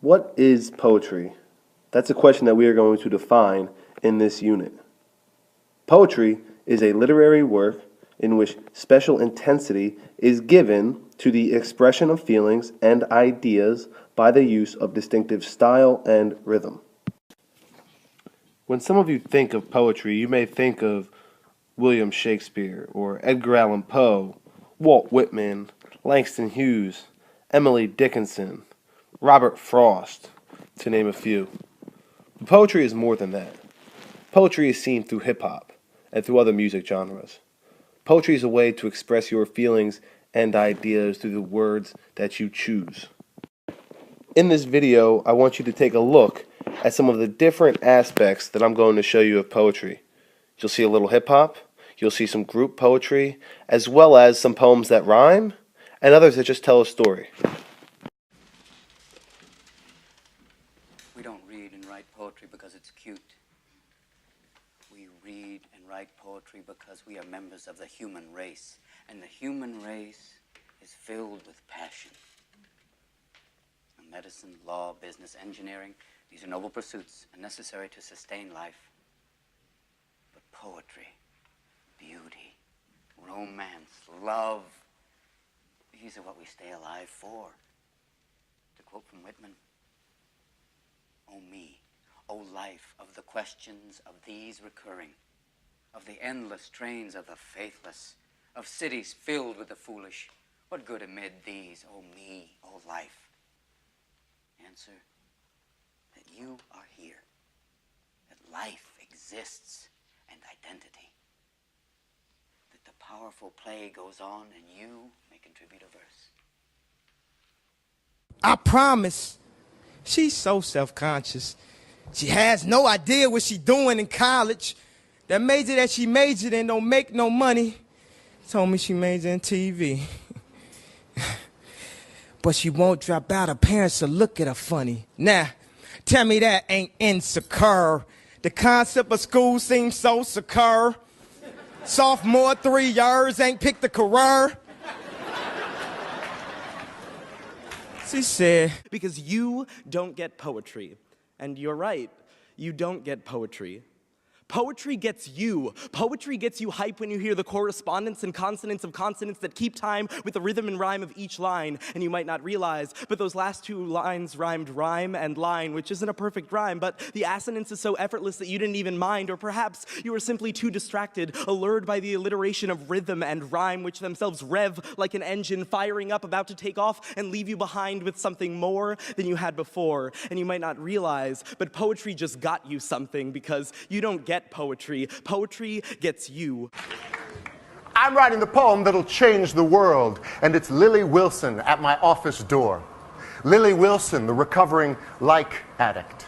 What is poetry? That's a question that we are going to define in this unit. Poetry is a literary work in which special intensity is given to the expression of feelings and ideas by the use of distinctive style and rhythm. When some of you think of poetry, you may think of William Shakespeare or Edgar Allan Poe, Walt Whitman, Langston Hughes, Emily Dickinson, Robert Frost, to name a few. But poetry is more than that. Poetry is seen through hip-hop and through other music genres. Poetry is a way to express your feelings and ideas through the words that you choose. In this video, I want you to take a look at some of the different aspects that I'm going to show you of poetry. You'll see a little hip-hop, you'll see some group poetry, as well as some poems that rhyme, and others that just tell a story. We don't read and write poetry because it's cute. We read and write poetry because we are members of the human race, and the human race is filled with passion. Medicine, law, business, engineering, these are noble pursuits and necessary to sustain life. But poetry, beauty, romance, love, these are what we stay alive for. To quote from Whitman, "O me, O life of the questions of these recurring, of the endless trains of the faithless, of cities filled with the foolish, what good amid these, O me, O life?" Answer, that you are here, that life exists and identity, that the powerful play goes on and you may contribute a verse. I promise. She's so self-conscious. She has no idea what she's doing in college. That major that she majored in don't make no money. Told me she majored in TV. But she won't drop out. Her parents will look at her funny. Now, tell me that ain't insecure. The concept of school seems so secure. Sophomore 3 years, ain't picked a career. She said, because you don't get poetry. And you're right, you don't get poetry. Poetry gets you. Poetry gets you hype when you hear the correspondence and consonants of consonants that keep time with the rhythm and rhyme of each line. And you might not realize, but those last two lines rhymed rhyme and line, which isn't a perfect rhyme, but the assonance is so effortless that you didn't even mind, or perhaps you were simply too distracted, allured by the alliteration of rhythm and rhyme, which themselves rev like an engine firing up, about to take off and leave you behind with something more than you had before. And you might not realize, but poetry just got you something, because you don't get poetry. Poetry gets you. I'm writing the poem that'll change the world, and it's Lily Wilson at my office door. Lily Wilson, the recovering like addict.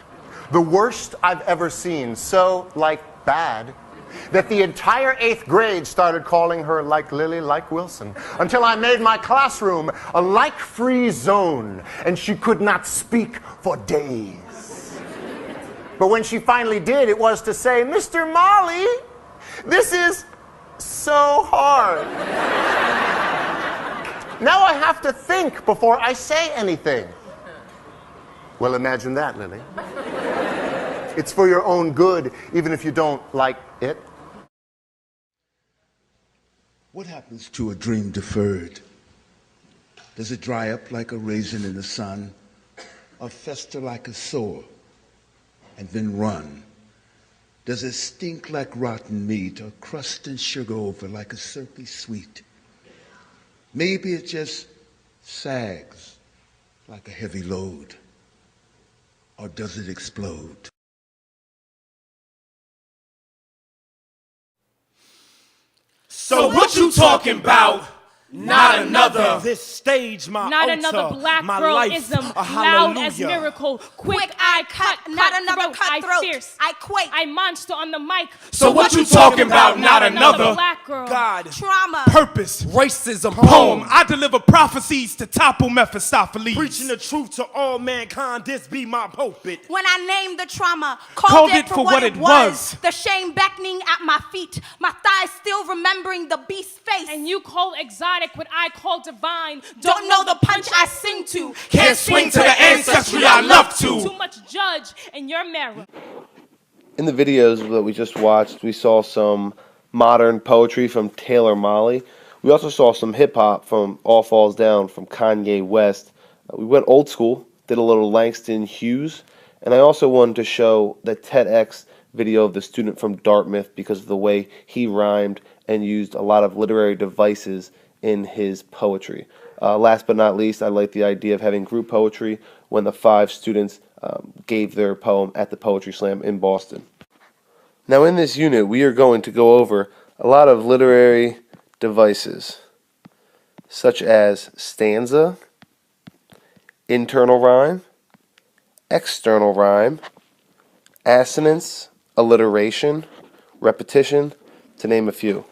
The worst I've ever seen, so like bad, that the entire 8th grade started calling her like Lily, like Wilson, until I made my classroom a like-free zone, and she could not speak for days. But when she finally did, it was to say, "Mr. Molly, this is so hard. Now I have to think before I say anything." Well, imagine that, Lily. It's for your own good, even if you don't like it. What happens to a dream deferred? Does it dry up like a raisin in the sun, or fester like a sore and then run? Does it stink like rotten meat, or crust and sugar over like a syrupy sweet? Maybe it just sags like a heavy load, or does it explode? So what you talking about? Not another. This stage, my Not altar, another black my girl-ism, life, a loud as hallelujah. miracle. Quick eye cut, not another I cutthroat. fierce, I quake. I monster on the mic. So what you talking about? Not another. Black girl. God, Trauma. Purpose, racism, poem. I deliver prophecies to topple Mephistopheles. preaching the truth to all mankind, this be my pulpit. When I named the trauma, Called it for what it was. The shame beckoning at my feet, my thighs still remembering the beast's face. And you call exotic Poetic, what I call divine. Don't know the punch I sing to. Can't swing to the ancestry I love to. Too much judge in your mirror. In the videos that we just watched, we saw some modern poetry from Taylor Molly. We also saw some hip-hop from All Falls Down from Kanye West. We went old school, did a little Langston Hughes, and I also wanted to show the TEDx video of the student from Dartmouth because of the way he rhymed and used a lot of literary devices in his poetry. Last but not least, I like the idea of having group poetry when the 5 students gave their poem at the Poetry Slam in Boston. Now in this unit, we are going to go over a lot of literary devices, such as stanza, internal rhyme, external rhyme, assonance, alliteration, repetition, to name a few.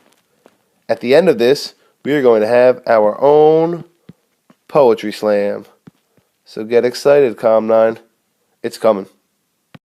At the end of this, we are going to have our own Poetry Slam. So get excited, Com9. It's coming.